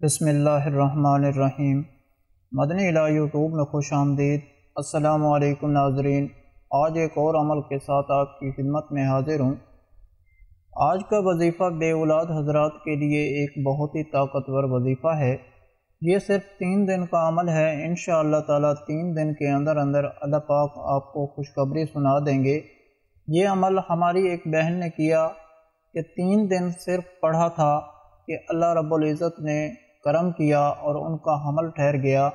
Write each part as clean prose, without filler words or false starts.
بسم اللہ الرحمن الرحیم۔ مدنی الہ یوٹیوب میں خوش آمدید۔ السلام علیکم ناظرین، آج ایک اور عمل کے ساتھ آپ کی خدمت میں حاضر ہوں۔ آج کا وظیفہ بے اولاد حضرات کے لیے ایک بہت ہی طاقتور وظیفہ ہے۔ یہ صرف 3 دن کا عمل ہے۔ انشاءاللہ تعالیٰ 3 دن کے اندر اللہ پاک آپ کو خوشخبری سنا دیں گے۔ یہ عمل ہماری ایک بہن نے کیا کہ 3 دن صرف پڑھا تھا کہ اللہ رب العزت نے کرم کیا اور ان کا حمل ٹھہر گیا۔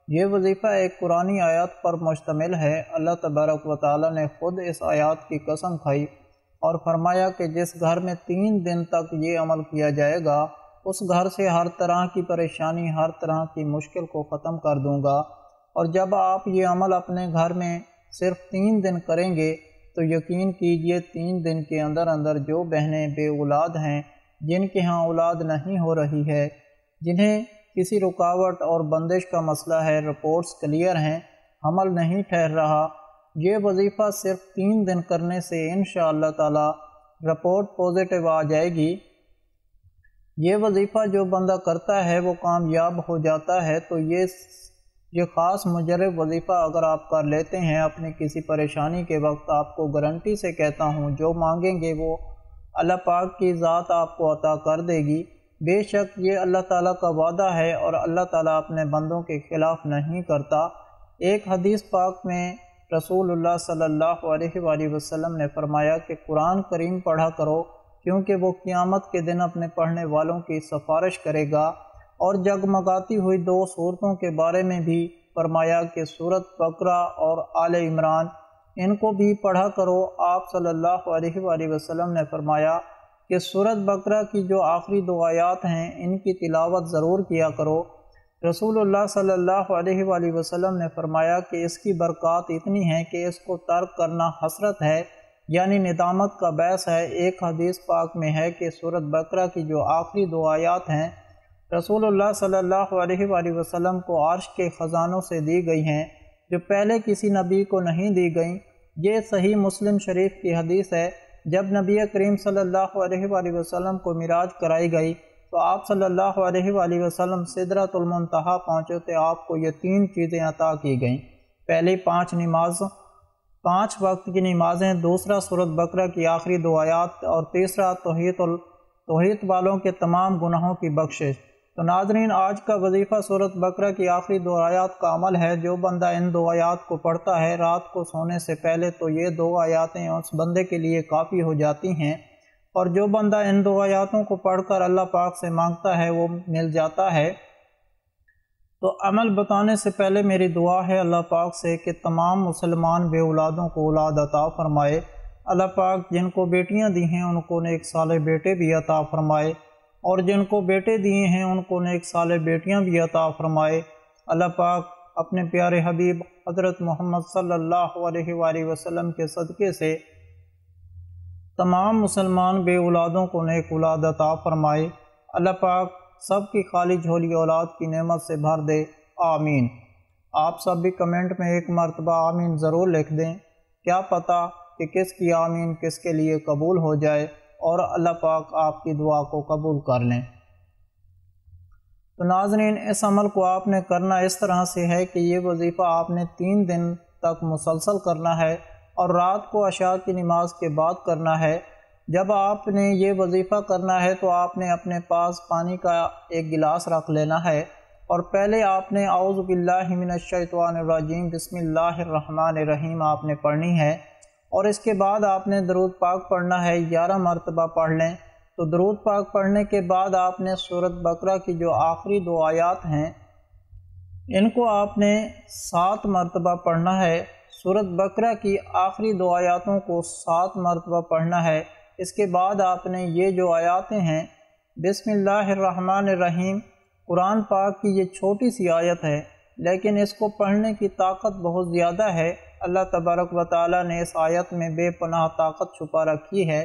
یہ وظیفہ ایک قرآنی آیات پر مشتمل ہے۔ اللہ تبارک و تعالیٰ نے خود اس آیات کی قسم کھائی اور فرمایا کہ جس گھر میں 3 دن تک یہ عمل کیا جائے گا اس گھر سے ہر طرح کی پریشانی، ہر طرح کی مشکل کو ختم کر دوں گا۔ اور جب آپ یہ عمل اپنے گھر میں صرف 3 دن کریں گے تو یقین کیجئے 3 دن کے اندر جو بہنیں بے اولاد ہیں، جن کے ہاں اولاد نہیں ہو رہی ہے، جنہیں کسی رکاوٹ اور بندش کا مسئلہ ہے، رپورٹس کلیئر ہیں، حمل نہیں ٹھہر رہا، یہ وظیفہ صرف 3 دن کرنے سے انشاءاللہ تعالی رپورٹ پازیٹیو آ جائے گی۔ یہ وظیفہ جو بندہ کرتا ہے وہ کامیاب ہو جاتا ہے۔ تو یہ خاص مجرب وظیفہ اگر آپ کر لیتے ہیں اپنی کسی پریشانی کے وقت، آپ کو گارنٹی سے کہتا ہوں جو مانگیں گے وہ اللہ پاک کی ذات آپ کو عطا کر دے گی۔ بے شک یہ اللہ تعالیٰ کا وعدہ ہے اور اللہ تعالیٰ اپنے بندوں کے خلاف نہیں کرتا۔ ایک حدیث پاک میں رسول اللہ صلی اللہ علیہ وآلہ وسلم نے فرمایا کہ قرآن کریم پڑھا کرو کیونکہ وہ قیامت کے دن اپنے پڑھنے والوں کی سفارش کرے گا۔ اور جگمگاتی ہوئی 2 صورتوں کے بارے میں بھی فرمایا کہ سورۃ بقرہ اور آل عمران، ان کو بھی پڑھا کرو۔ آپ صلی اللہ علیہ وآلہ وسلم نے فرمایا کہ سورۃ بقرہ کی جو آخری 2 آیات ہیں ان کی تلاوت ضرور کیا کرو۔ رسول اللہ صلی اللہ علیہ وآلہ وسلم نے فرمایا کہ اس کی برکات اتنی ہیں کہ اس کو ترک کرنا حسرت ہے، یعنی ندامت کا باعث ہے۔ ایک حدیث پاک میں ہے کہ سورۃ بقرہ کی جو آخری 2 آیات ہیں رسول اللہ صلی اللہ علیہ وآلہ وسلم کو عرش کے خزانوں سے دی گئی ہیں، جو پہلے کسی نبی کو نہیں دی گئیں۔ یہ صحیح مسلم شریف کی حدیث ہے۔ جب نبی کریم صلی اللہ علیہ وآلہ وسلم کو معراج کرائی گئی تو آپ صلی اللہ علیہ وآلہ وسلم سدرۃ المنتہا پہنچے تو آپ کو یہ 3 چیزیں عطا کی گئیں۔ پہلی 5 وقت کی نمازیں، دوسرا سورۃ بقرہ کی آخری 2 آیات، اور تیسرا توحید والوں کے تمام گناہوں کی بخشش۔ تو ناظرین، آج کا وظیفہ سورۃ بقرہ کی آخری 2 آیات کا عمل ہے۔ جو بندہ ان 2 آیات کو پڑھتا ہے رات کو سونے سے پہلے تو یہ 2 آیاتیں اس بندے کے لیے کافی ہو جاتی ہیں، اور جو بندہ ان 2 آیاتوں کو پڑھ کر اللہ پاک سے مانگتا ہے وہ مل جاتا ہے۔ تو عمل بتانے سے پہلے میری دعا ہے اللہ پاک سے کہ تمام مسلمان بے اولادوں کو اولاد عطا فرمائے۔ اللہ پاک جن کو بیٹیاں دی ہیں ان کو نیک صالح بیٹے بھی عطا فرمائے، اور جن کو بیٹے دیے ہیں ان کو نیک صالح بیٹیاں بھی عطا فرمائے۔ اللہ پاک اپنے پیارے حبیب حضرت محمد صلی اللہ علیہ وآلہ وسلم کے صدقے سے تمام مسلمان بے اولادوں کو نیک اولاد عطا فرمائے۔ اللہ پاک سب کی خالی جھولی اولاد کی نعمت سے بھر دے، آمین۔ آپ سب بھی کمنٹ میں ایک مرتبہ آمین ضرور لکھ دیں، کیا پتہ کہ کس کی آمین کس کے لیے قبول ہو جائے اور اللہ پاک آپ کی دعا کو قبول کر لیں۔ تو ناظرین، اس عمل کو آپ نے کرنا اس طرح سے ہے کہ یہ وظیفہ آپ نے 3 دن تک مسلسل کرنا ہے اور رات کو عشاء کی نماز کے بعد کرنا ہے۔ جب آپ نے یہ وظیفہ کرنا ہے تو آپ نے اپنے پاس پانی کا ایک گلاس رکھ لینا ہے، اور پہلے آپ نے اعوذ باللہ من الشیطان الرجیم بسم اللہ الرحمن الرحیم آپ نے پڑھنی ہے، اور اس کے بعد آپ نے درود پاک پڑھنا ہے۔ 11 مرتبہ پڑھ لیں۔ تو درود پاک پڑھنے کے بعد آپ نے سورۃ بقرہ کی جو آخری 2 آیات ہیں ان کو آپ نے 7 مرتبہ پڑھنا ہے۔ سورۃ بقرہ کی آخری 2 آیاتوں کو 7 مرتبہ پڑھنا ہے۔ اس کے بعد آپ نے یہ جو آیاتیں ہیں، بسم اللہ الرحمن الرحیم، قرآن پاک کی یہ چھوٹی سی آیت ہے لیکن اس کو پڑھنے کی طاقت بہت زیادہ ہے۔ اللہ تبارک و تعالیٰ نے اس آیت میں بے پناہ طاقت چھپا رکھی ہے۔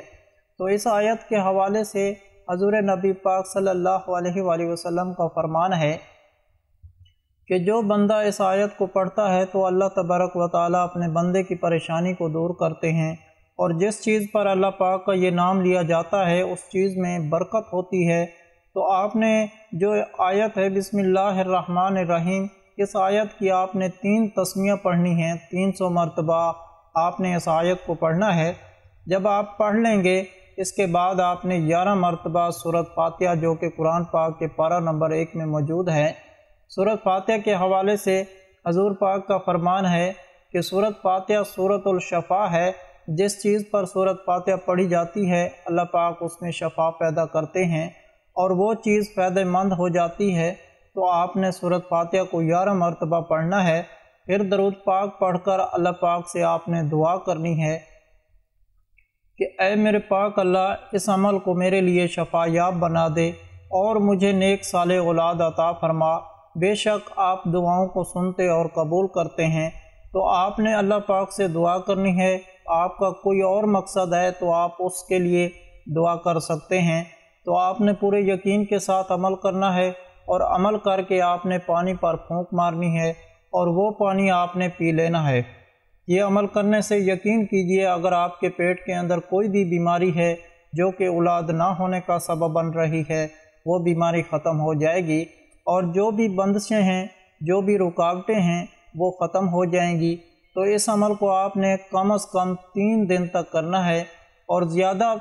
تو اس آیت کے حوالے سے حضور نبی پاک صلی اللہ علیہ وآلہ وسلم کا فرمان ہے کہ جو بندہ اس آیت کو پڑھتا ہے تو اللہ تبارک و تعالیٰ اپنے بندے کی پریشانی کو دور کرتے ہیں، اور جس چیز پر اللہ پاک کا یہ نام لیا جاتا ہے اس چیز میں برکت ہوتی ہے، تو آپ نے جو آیت ہے بسم اللہ الرحمن الرحیم، اس آیت کی آپ نے 3 تسمیہ پڑھنی ہیں، 300 مرتبہ آپ نے اس آیت کو پڑھنا ہے۔ جب آپ پڑھ لیں گے اس کے بعد آپ نے 11 مرتبہ سورۃ فاتحہ جو کہ قرآن پاک کے پارہ نمبر 1 میں موجود ہے، سورۃ فاتحہ کے حوالے سے حضور پاک کا فرمان ہے کہ سورۃ فاتحہ سورۃ الشفاء ہے، جس چیز پر سورۃ فاتحہ پڑھی جاتی ہے اللہ پاک اس میں شفا پیدا کرتے ہیں اور وہ چیز فائدہ مند ہو جاتی ہے۔ تو آپ نے سورۃ فاتحہ کو 11 مرتبہ پڑھنا ہے، پھر درود پاک پڑھ کر اللہ پاک سے آپ نے دعا کرنی ہے کہ اے میرے پاک اللہ، اس عمل کو میرے لیے شفا یاب بنا دے اور مجھے نیک صالح اولاد عطا فرما، بے شک آپ دعاؤں کو سنتے اور قبول کرتے ہیں۔ تو آپ نے اللہ پاک سے دعا کرنی ہے، آپ کا کوئی اور مقصد ہے تو آپ اس کے لیے دعا کر سکتے ہیں۔ تو آپ نے پورے یقین کے ساتھ عمل کرنا ہے اور عمل کر کے آپ نے پانی پر پھونک مارنی ہے اور وہ پانی آپ نے پی لینا ہے۔ یہ عمل کرنے سے یقین کیجئے اگر آپ کے پیٹ کے اندر کوئی بھی بیماری ہے جو کہ اولاد نہ ہونے کا سبب بن رہی ہے، وہ بیماری ختم ہو جائے گی، اور جو بھی بندشیں ہیں، جو بھی رکاوٹیں ہیں، وہ ختم ہو جائیں گی۔ تو اس عمل کو آپ نے کم از کم 3 دن تک کرنا ہے، اور زیادہ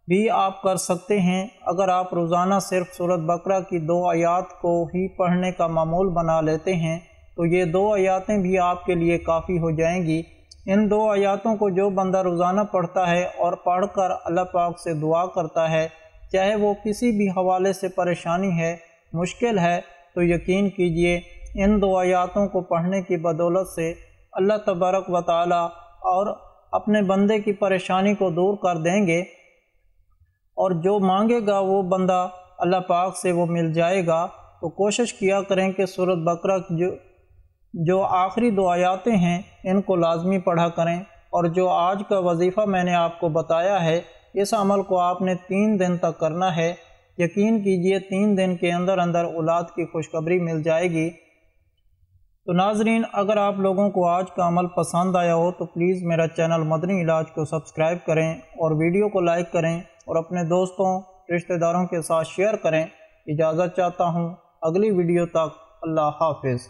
بھی آپ کر سکتے ہیں اگر آپ روزانہ صرف سورۃ بقرہ کی 2 آیات کو ہی پڑھنے کا معمول بنا لیتے ہیں تو یہ 2 آیاتیں بھی آپ کے لیے کافی ہو جائیں گی۔ ان 2 آیاتوں کو جو بندہ روزانہ پڑھتا ہے اور پڑھ کر اللہ پاک سے دعا کرتا ہے، چاہے وہ کسی بھی حوالے سے پریشانی ہے، مشکل ہے، تو یقین کیجئے ان 2 آیاتوں کو پڑھنے کی بدولت سے اللہ تبارک و تعالی اور اپنے بندے کی پریشانی کو دور کر دیں گے، اور جو مانگے گا وہ بندہ اللہ پاک سے وہ مل جائے گا۔ تو کوشش کیا کریں کہ سورۃ بقرہ کی جو آخری 2 آیاتیں ہیں ان کو لازمی پڑھا کریں، اور جو آج کا وظیفہ میں نے آپ کو بتایا ہے اس عمل کو آپ نے 3 دن تک کرنا ہے۔ یقین کیجئے 3 دن کے اندر اندر اولاد کی خوشخبری مل جائے گی۔ تو ناظرین، اگر آپ لوگوں کو آج کا عمل پسند آیا ہو تو پلیز میرا چینل مدنی علاج کو سبسکرائب کریں اور ویڈیو کو لائک کریں اور اپنے دوستوں رشتہ داروں کے ساتھ شیئر کریں۔ اجازت چاہتا ہوں، اگلی ویڈیو تک اللہ حافظ۔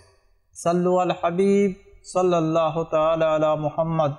صلو علی الحبیب صلی اللہ تعالی علی محمد۔